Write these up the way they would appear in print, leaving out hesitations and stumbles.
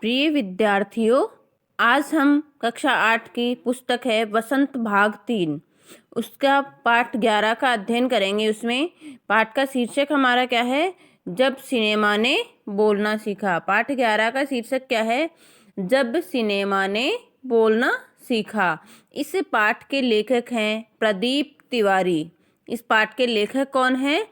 प्रिय विद्यार्थियों, आज हम कक्षा 8 की पुस्तक है वसंत भाग 3 उसका पाठ 11 का अध्ययन करेंगे। उसमें पाठ का शीर्षक हमारा क्या है? जब सिनेमा ने बोलना सीखा। पाठ 11 का शीर्षक क्या है? जब सिनेमा ने बोलना सीखा। इस पाठ के लेखक हैं प्रदीप तिवारी। इस पाठ के लेखक कौन हैं?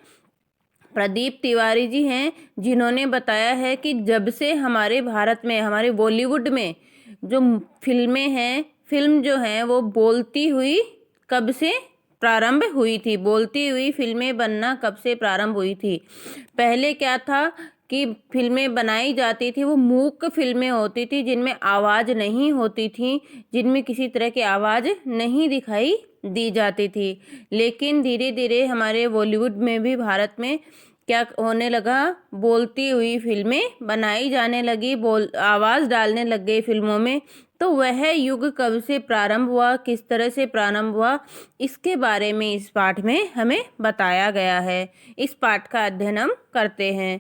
प्रदीप तिवारी जी हैं, जिन्होंने बताया है कि जब से हमारे भारत में, हमारे बॉलीवुड में जो फिल्में हैं, फिल्म जो हैं वो बोलती हुई कब से प्रारंभ हुई थी। बोलती हुई फिल्में बनना कब से प्रारंभ हुई थी? पहले क्या था कि फिल्में बनाई जाती थी वो मूक फिल्में होती थी, जिनमें आवाज़ नहीं होती थी, जिनमें किसी तरह की आवाज़ नहीं दिखाई दी जाती थी। लेकिन धीरे धीरे हमारे बॉलीवुड में भी, भारत में क्या होने लगा? बोलती हुई फिल्में बनाई जाने लगी, आवाज़ डालने लग गई फिल्मों में। तो वह युग कब से प्रारंभ हुआ, किस तरह से प्रारंभ हुआ, इसके बारे में इस पाठ में हमें बताया गया है। इस पाठ का अध्ययन हम करते हैं।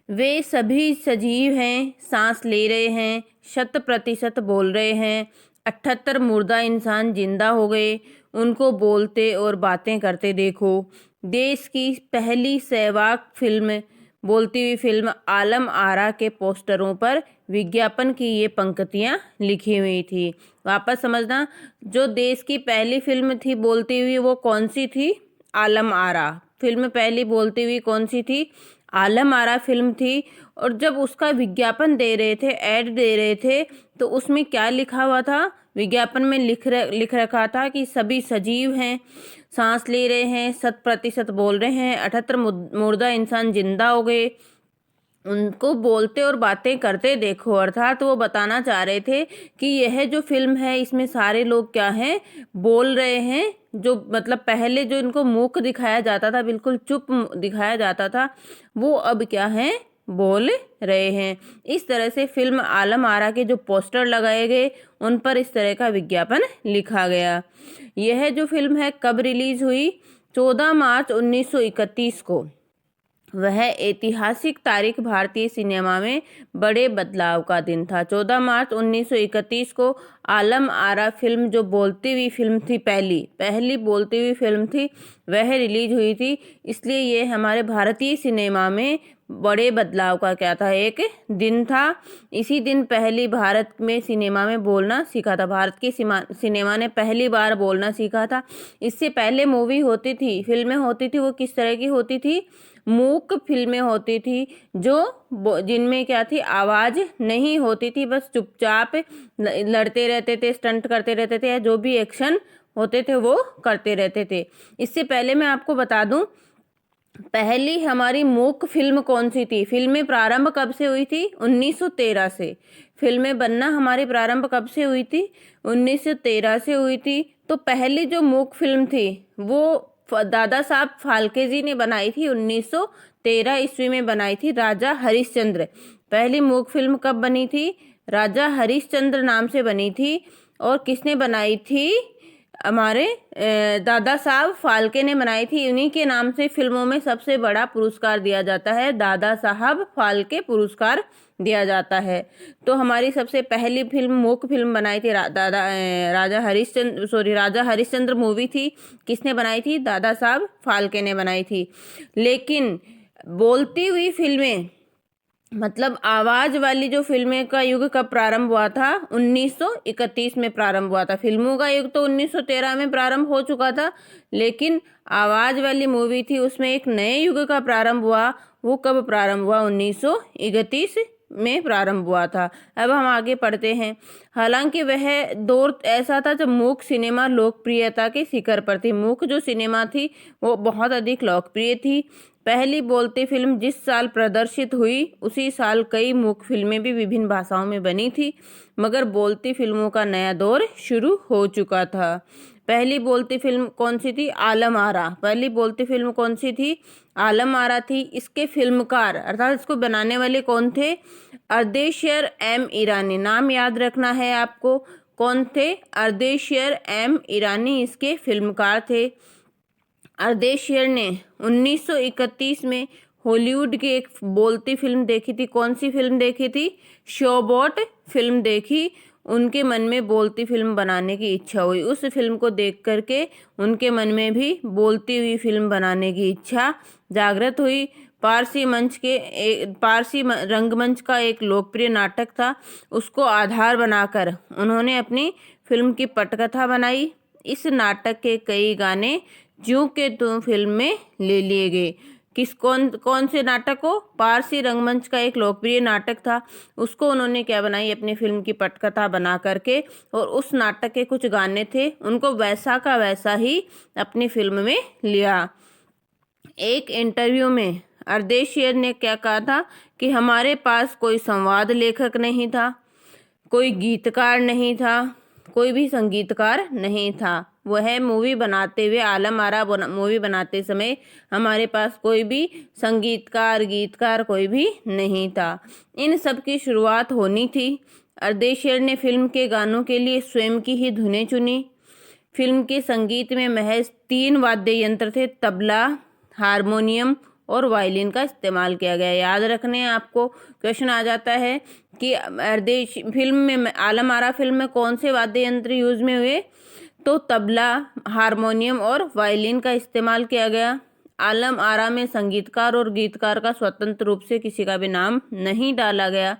वे सभी सजीव हैं, सांस ले रहे हैं, 100% बोल रहे हैं। 78 मुर्दा इंसान जिंदा हो गए, उनको बोलते और बातें करते देखो। देश की पहली सहवाग फिल्म, बोलती हुई फिल्म आलम आरा के पोस्टरों पर विज्ञापन की ये पंक्तियाँ लिखी हुई थी। वापस समझना, जो देश की पहली फिल्म थी बोलती हुई, वो कौन सी थी? आलम आरा फिल्म पहली बोलती हुई कौन सी थी? आलम आरा फिल्म थी। और जब उसका विज्ञापन दे रहे थे, ऐड दे रहे थे, तो उसमें क्या लिखा हुआ था? विज्ञापन में लिख रखा था कि सभी सजीव हैं, सांस ले रहे हैं, 100% बोल रहे हैं, 78 मुर्दा इंसान जिंदा हो गए, उनको बोलते और बातें करते देखो। अर्थात वो बताना चाह रहे थे कि यह जो फिल्म है, इसमें सारे लोग क्या हैं? बोल रहे हैं। जो मतलब पहले जो इनको मूक दिखाया जाता था, बिल्कुल चुप दिखाया जाता था, वो अब क्या है? बोल रहे हैं। इस तरह से फिल्म आलम आरा के जो पोस्टर लगाए गए, उन पर इस तरह का विज्ञापन लिखा गया। यह जो फिल्म है कब रिलीज हुई? 14 मार्च 1931 को। वह ऐतिहासिक तारीख भारतीय सिनेमा में बड़े बदलाव का दिन था। 14 मार्च 1931 को आलम आरा फिल्म, जो बोलती हुई फिल्म थी, पहली बोलती हुई फिल्म थी, वह रिलीज हुई थी। इसलिए ये हमारे भारतीय सिनेमा में बड़े बदलाव का क्या था? एक दिन था। इसी दिन पहली भारत में सिनेमा में बोलना सीखा था। भारत की सिनेमा ने पहली बार बोलना सीखा था। इससे पहले मूवी होती थी, फिल्में होती थी, वो किस तरह की होती थी? मूक फिल्में होती थी, जो जिनमें क्या थी? आवाज़ नहीं होती थी, बस चुपचाप लड़ते रहते थे, स्टंट करते रहते थे, या जो भी एक्शन होते थे वो करते रहते थे। इससे पहले मैं आपको बता दूं, पहली हमारी मूक फिल्म कौन सी थी? फिल्में प्रारंभ कब से हुई थी? 1913 से। फिल्में बनना हमारी प्रारंभ कब से हुई थी? 1913 से हुई थी। तो पहली जो मूक फिल्म थी वो दादा साहब फाल्के जी ने बनाई थी, 1913 ईस्वी में बनाई थी, राजा हरिश्चंद्र। पहली मूक फिल्म कब बनी थी? राजा हरिश्चंद्र नाम से बनी थी। और किसने बनाई थी? हमारे दादा साहब फाल्के ने बनाई थी। उन्हीं के नाम से फिल्मों में सबसे बड़ा पुरस्कार दिया जाता है, दादा साहब फाल्के पुरस्कार दिया जाता है। तो हमारी सबसे पहली फिल्म, मूक फिल्म बनाई थी राजा हरिश्चंद्र मूवी थी। किसने बनाई थी? दादा साहब फाल्के ने बनाई थी। लेकिन बोलती हुई फिल्में, मतलब आवाज वाली जो फिल्में का युग कब प्रारंभ हुआ था? 1931 में प्रारंभ हुआ था। फिल्मों का युग तो 1913 में प्रारंभ हो चुका था, लेकिन आवाज वाली मूवी थी, उसमें एक नए युग का प्रारंभ हुआ। वो कब प्रारंभ हुआ? 1931 में प्रारंभ हुआ था। अब हम आगे पढ़ते हैं। हालांकि वह दौर ऐसा था जब मूक सिनेमा लोकप्रियता के शिखर पर थी। मूक जो सिनेमा थी वो बहुत अधिक लोकप्रिय थी। पहली बोलती फिल्म जिस साल प्रदर्शित हुई, उसी साल कई मूक फिल्में भी विभिन्न भाषाओं में बनी थी, मगर बोलती फिल्मों का नया दौर शुरू हो चुका था। पहली बोलती फिल्म कौन सी थी? आलम आरा। पहली बोलती फिल्म कौन सी थी? आलम आरा थी। इसके फिल्मकार, अर्थात इसको बनाने वाले कौन थे? अर्देशियर एम ईरानी। नाम याद रखना है आपको। कौन थे? अर्देशियर एम ईरानी इसके फिल्मकार थे। अर्देशियर ने 1931 में हॉलीवुड की एक बोलती फिल्म देखी थी। कौन सी फिल्म देखी थी? शोबॉट फिल्म देखी। उनके मन में बोलती फिल्म बनाने की इच्छा हुई। उस फिल्म को देख करके उनके मन में भी बोलती हुई फिल्म बनाने की इच्छा जागृत हुई। पारसी रंगमंच का एक लोकप्रिय नाटक था, उसको आधार बनाकर उन्होंने अपनी फिल्म की पटकथा बनाई। इस नाटक के कई गाने ज्यों के त्यों फिल्म में ले लिए गए। कौन से नाटक को? पारसी रंगमंच का एक लोकप्रिय नाटक था, उसको उन्होंने क्या बनाई? अपनी फिल्म की पटकथा बना करके, और उस नाटक के कुछ गाने थे उनको वैसा का वैसा ही अपनी फिल्म में लिया। एक इंटरव्यू में अर्देशियर ने क्या कहा था कि हमारे पास कोई संवाद लेखक नहीं था, कोई गीतकार नहीं था, कोई भी संगीतकार नहीं था। वह मूवी बनाते हुए, आलम आरा मूवी बनाते समय हमारे पास कोई भी संगीतकार, गीतकार कोई भी नहीं था। इन सब की शुरुआत होनी थी। अर्देशियर ने फिल्म के गानों के लिए स्वयं की ही धुनें चुनी। फिल्म के संगीत में महज 3 वाद्य यंत्र थे, तबला, हारमोनियम और वायलिन का इस्तेमाल किया गया। याद रखने आपको क्वेश्चन आ जाता है कि आलम आरा फिल्म में कौन से वाद्य यंत्र यूज में हुए? तो तबला, हारमोनियम और वायलिन का इस्तेमाल किया गया। आलम आरा में संगीतकार और गीतकार का स्वतंत्र रूप से किसी का भी नाम नहीं डाला गया।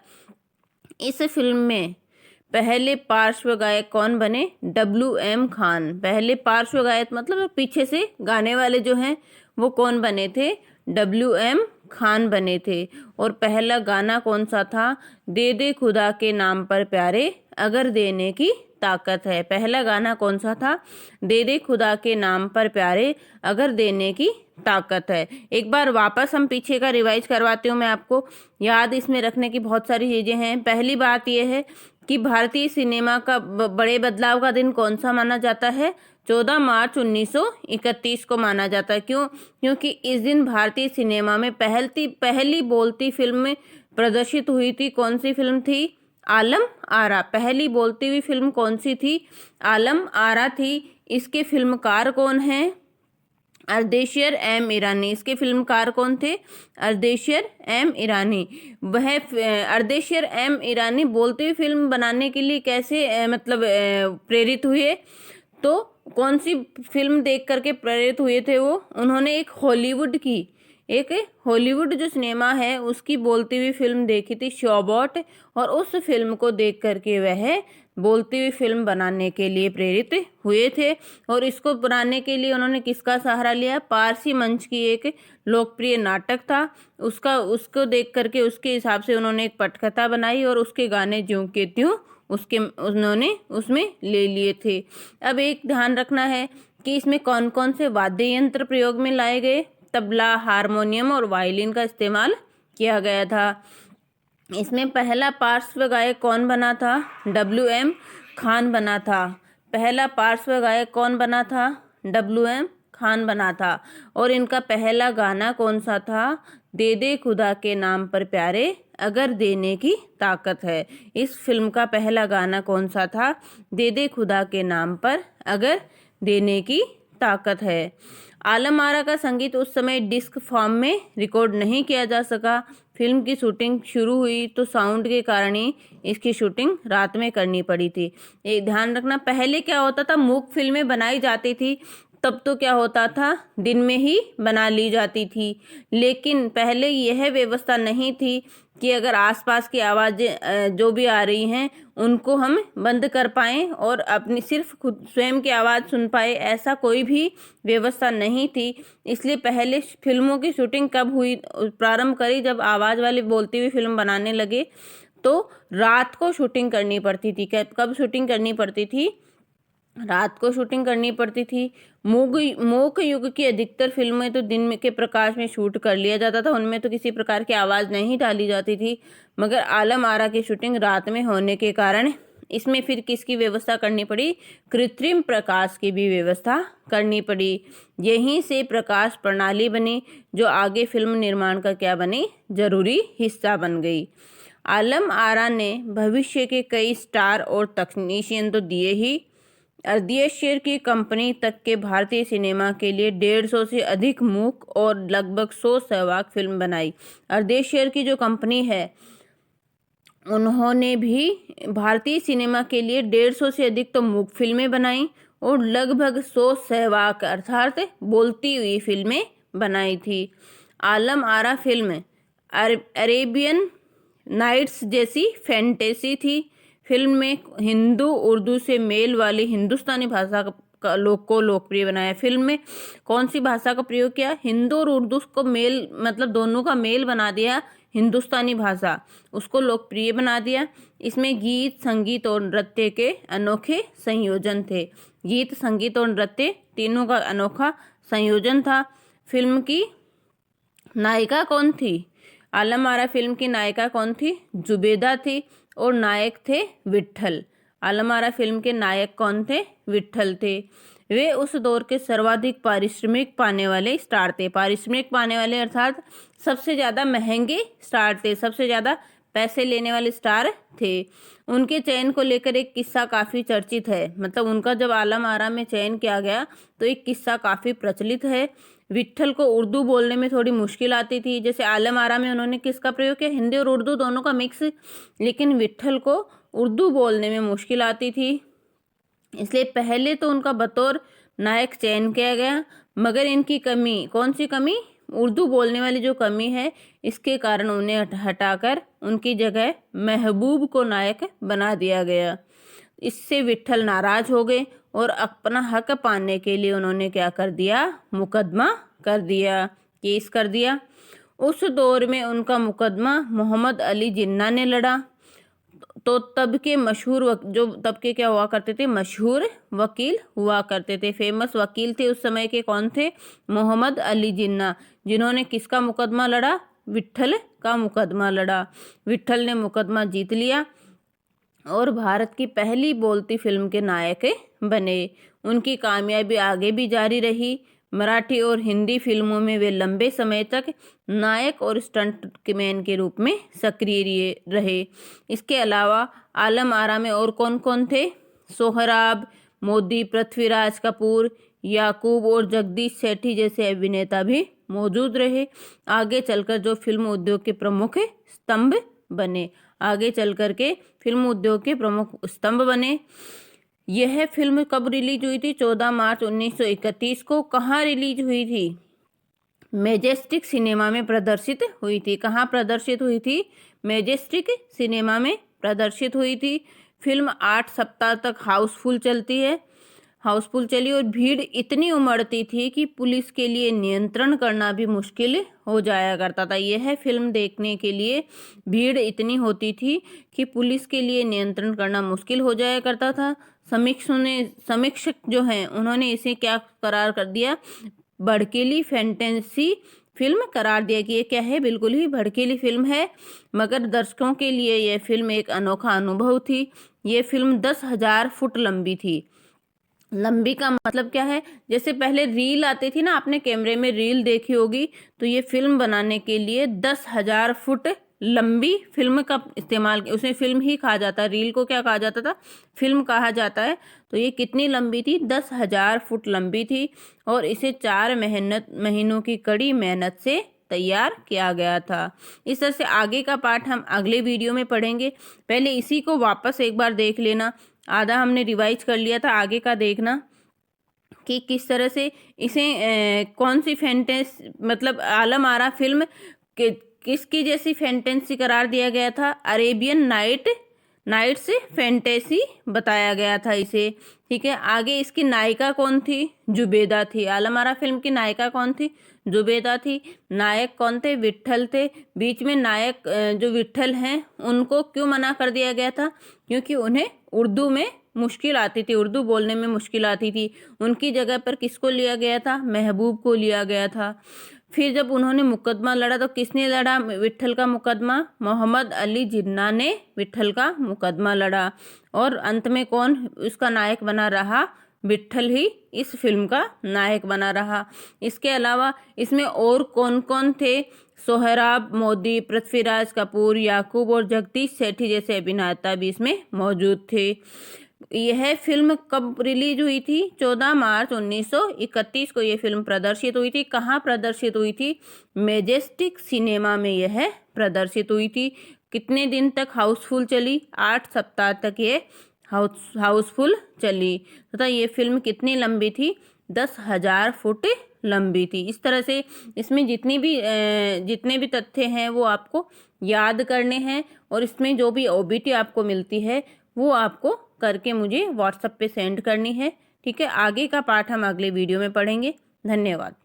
इस फिल्म में पहले पार्श्व गायक कौन बने? WM खान। पहले पार्श्व गायक मतलब पीछे से गाने वाले जो हैं वो कौन बने थे? WM खान बने थे। और पहला गाना कौन सा था? दे दे खुदा के नाम पर प्यारे, अगर देने की ताकत है। पहला गाना कौन सा था? दे दे खुदा के नाम पर प्यारे, अगर देने की ताकत है। एक बार वापस हम पीछे का रिवाइज करवाती हूँ मैं आपको। याद इसमें रखने की बहुत सारी चीजें हैं। पहली बात यह है कि भारतीय सिनेमा का बड़े बदलाव का दिन कौन सा माना जाता है? 14 मार्च 1931 को माना जाता है। क्यों? क्योंकि इस दिन भारतीय सिनेमा में पहली बोलती फिल्म प्रदर्शित हुई थी। कौन सी फिल्म थी? आलम आरा। पहली बोलती हुई फिल्म कौन सी थी? आलम आरा थी। इसके फिल्मकार कौन हैं? अर्देशियर M ईरानी। इसके फिल्मकार कौन थे? अर्देशियर M ईरानी। वह अर्देशियर M ईरानी बोलते हुए फिल्म बनाने के लिए कैसे प्रेरित हुए? तो कौन सी फिल्म देख करके प्रेरित हुए थे वो? उन्होंने एक हॉलीवुड जो सिनेमा है उसकी बोलती हुई फिल्म देखी थी, शोबॉट, और उस फिल्म को देख करके वह बोलती हुई फिल्म बनाने के लिए प्रेरित हुए थे। और इसको बनाने के लिए उन्होंने किसका सहारा लिया? पारसी मंच की एक लोकप्रिय नाटक था, उसको देख करके उसके हिसाब से उन्होंने एक पटकथा बनाई और उसके गाने ज्यों के त्यों उन्होंने उसमें ले लिए थे। अब एक ध्यान रखना है कि इसमें कौन कौन से वाद्य यंत्र प्रयोग में लाए गए? तबला, हारमोनियम और वायलिन का इस्तेमाल किया गया था। इसमें पहला पार्श्व गायक कौन बना था? WM खान बना था। पहला पार्श्व गायक कौन बना था? WM खान बना था। और इनका पहला गाना कौन सा था? दे दे खुदा के नाम पर प्यारे, अगर देने की ताकत है। इस फिल्म का पहला गाना कौन सा था? दे दे खुदा के नाम पर, अगर देने की ताकत है। आलम आरा का संगीत उस समय डिस्क फॉर्म में रिकॉर्ड नहीं किया जा सका। फिल्म की शूटिंग शुरू हुई तो साउंड के कारण ही इसकी शूटिंग रात में करनी पड़ी थी। एक ध्यान रखना, पहले क्या होता था, मूक फिल्में बनाई जाती थी तब तो क्या होता था, दिन में ही बना ली जाती थी। लेकिन पहले यह व्यवस्था नहीं थी कि अगर आसपास की आवाज़ें जो भी आ रही हैं उनको हम बंद कर पाएँ और अपनी सिर्फ खुद स्वयं की आवाज़ सुन पाए, ऐसा कोई भी व्यवस्था नहीं थी। इसलिए पहले फिल्मों की शूटिंग कब हुई, प्रारंभ करी जब आवाज़ वाली बोलती हुई फिल्म बनाने लगे तो रात को शूटिंग करनी पड़ती थी। कब शूटिंग करनी पड़ती थी? रात को शूटिंग करनी पड़ती थी। मूक युग की अधिकतर फिल्में तो दिन के प्रकाश में शूट कर लिया जाता था, उनमें तो किसी प्रकार की आवाज़ नहीं डाली जाती थी। मगर आलम आरा की शूटिंग रात में होने के कारण इसमें फिर किसकी व्यवस्था करनी पड़ी? कृत्रिम प्रकाश की भी व्यवस्था करनी पड़ी। यहीं से प्रकाश प्रणाली बनी जो आगे फिल्म निर्माण का क्या बनी? जरूरी हिस्सा बन गई। आलम आरा ने भविष्य के कई स्टार और तकनीशियन तो दिए ही, अर्देशीर की कंपनी तक के भारतीय सिनेमा के लिए 150 से अधिक मूक और लगभग 100 सहवाग फिल्म बनाई। अर्देशीर की जो कंपनी है उन्होंने भी भारतीय सिनेमा के लिए 150 से अधिक तो मूक फिल्में बनाई और लगभग 100 सहवाग अर्थात बोलती हुई फिल्में बनाई थी। Alam Ara film Arabian nights जैसी फैंटेसी थी। फिल्म में हिंदू उर्दू से मेल वाली हिंदुस्तानी भाषा को लोकप्रिय बनाया। फिल्म में कौन सी भाषा का प्रयोग किया? हिंदू और उर्दू को मेल मतलब दोनों का मेल बना दिया, हिंदुस्तानी भाषा उसको लोकप्रिय बना दिया। इसमें गीत संगीत और नृत्य के अनोखे संयोजन थे। गीत संगीत और नृत्य तीनों का अनोखा संयोजन था। फिल्म की नायिका कौन थी? आलम आरा फिल्म की नायिका कौन थी? जुबेदा थी और नायक थे विट्ठल। आलम आरा फिल्म के नायक कौन थे? विट्ठल थे। वे उस दौर के सर्वाधिक पारिश्रमिक पाने वाले स्टार थे। पारिश्रमिक पाने वाले अर्थात सबसे ज़्यादा महंगे स्टार थे, सबसे ज़्यादा पैसे लेने वाले स्टार थे। उनके चयन को लेकर एक किस्सा काफ़ी चर्चित है, मतलब उनका जब आलम आरा में चयन किया गया तो एक किस्सा काफ़ी प्रचलित है। विट्ठल को उर्दू बोलने में थोड़ी मुश्किल आती थी। जैसे आलम आरा में उन्होंने किसका प्रयोग किया? हिंदी और उर्दू दोनों का मिक्स, लेकिन विट्ठल को उर्दू बोलने में मुश्किल आती थी, इसलिए पहले तो उनका बतौर नायक चयन किया गया। मगर इनकी कमी, कौन सी कमी? उर्दू बोलने वाली जो कमी है, इसके कारण उन्हें हटाकर उनकी जगह महबूब को नायक बना दिया गया। इससे विट्ठल नाराज हो गए और अपना हक पाने के लिए उन्होंने क्या कर दिया? मुकदमा कर दिया, केस कर दिया। उस दौर में उनका मुकदमा मोहम्मद अली जिन्ना ने लड़ा। तो तब के मशहूर जो तब के क्या हुआ करते थे? मशहूर वकील हुआ करते थे, फेमस वकील थे उस समय के। कौन थे? मोहम्मद अली जिन्ना, जिन्होंने किसका मुकदमा लड़ा? विट्ठल का मुकदमा लड़ा। विट्ठल ने मुकदमा जीत लिया और भारत की पहली बोलती फिल्म के नायक बने। उनकी कामयाबी आगे भी जारी रही। मराठी और हिंदी फिल्मों में वे लंबे समय तक नायक और स्टंट मैन के रूप में सक्रिय रहे। इसके अलावा आलम आरा में और कौन कौन थे? सोहराब, मोदी, पृथ्वीराज कपूर, याकूब और जगदीश सेठी जैसे अभिनेता भी मौजूद रहे। आगे चलकर जो फिल्म उद्योग के प्रमुख स्तंभ बने, आगे चलकर के फिल्म उद्योग के प्रमुख स्तंभ बने। यह फिल्म कब रिलीज हुई थी? 14 मार्च 1931 को। कहाँ रिलीज हुई थी? मैजेस्टिक सिनेमा में प्रदर्शित हुई थी। कहाँ प्रदर्शित हुई थी? मैजेस्टिक सिनेमा में प्रदर्शित हुई थी। फिल्म 8 सप्ताह तक हाउसफुल चली और भीड़ इतनी उमड़ती थी कि पुलिस के लिए नियंत्रण करना भी मुश्किल हो जाया करता था। यह फिल्म देखने के लिए भीड़ इतनी होती थी कि पुलिस के लिए नियंत्रण करना मुश्किल हो जाया करता था। समीक्षक जो हैं उन्होंने इसे क्या करार कर दिया? भड़कीली फैंटेसी फिल्म करार दिया कि ये क्या है? बिल्कुल ही भड़कीली फिल्म है। मगर दर्शकों के लिए यह फिल्म एक अनोखा अनुभव थी। ये फिल्म 10,000 फुट लंबी थी। लंबी का मतलब क्या है? जैसे पहले रील आती थी ना, आपने कैमरे में रील देखी होगी, तो ये फिल्म बनाने के लिए 10,000 फुट लंबी फिल्म का इस्तेमाल, उसे फिल्म ही कहा जाता है। रील को क्या कहा जाता था? फिल्म कहा जाता है। तो ये कितनी लंबी थी? 10,000 फुट लंबी थी और इसे 4 महीनों की कड़ी मेहनत से तैयार किया गया था। इस तरह से आगे का पार्ट हम अगले वीडियो में पढ़ेंगे। पहले इसी को वापस एक बार देख लेना, आधा हमने रिवाइज कर लिया था, आगे का देखना कि किस तरह से इसे कौन सी मतलब आलम आरा फिल्म किसकी जैसी फैंटेसी करार दिया गया था? अरेबियन नाइट्स फैंटेसी बताया गया था इसे। ठीक है, आगे इसकी नायिका कौन थी? जुबेदा थी। आलम आरा फिल्म की नायिका कौन थी? जुबेदा थी। नायक कौन थे? विट्ठल थे। बीच में नायक जो विट्ठल हैं उनको क्यों मना कर दिया गया था? क्योंकि उन्हें उर्दू में मुश्किल आती थी, उर्दू बोलने में मुश्किल आती थी। उनकी जगह पर किसको लिया गया था? महबूब को लिया गया था। फिर जब उन्होंने मुकदमा लड़ा तो किसने लड़ा विट्ठल का मुकदमा? मोहम्मद अली जिन्ना ने विट्ठल का मुकदमा लड़ा और अंत में कौन उसका नायक बना रहा? विट्ठल ही इस फिल्म का नायक बना रहा। इसके अलावा इसमें और कौन कौन थे? सोहराब, मोदी, पृथ्वीराज कपूर, याकूब और जगदीश सेठी जैसे अभिनेता भी इसमें मौजूद थे। यह फिल्म कब रिलीज हुई थी? 14 मार्च 1931 को यह फिल्म प्रदर्शित हुई थी। कहाँ प्रदर्शित हुई थी? मेजेस्टिक सिनेमा में यह प्रदर्शित हुई थी। कितने दिन तक हाउसफुल चली? 8 सप्ताह तक ये हाउसफुल चली तथा ये फिल्म कितनी लंबी थी? 10,000 फुट लंबी थी। इस तरह से इसमें जितने भी तथ्य हैं वो आपको याद करने हैं और इसमें जो भी ओबीटी आपको मिलती है वो आपको करके मुझे व्हाट्सएप पे सेंड करनी है। ठीक है, आगे का पाठ हम अगले वीडियो में पढ़ेंगे। धन्यवाद।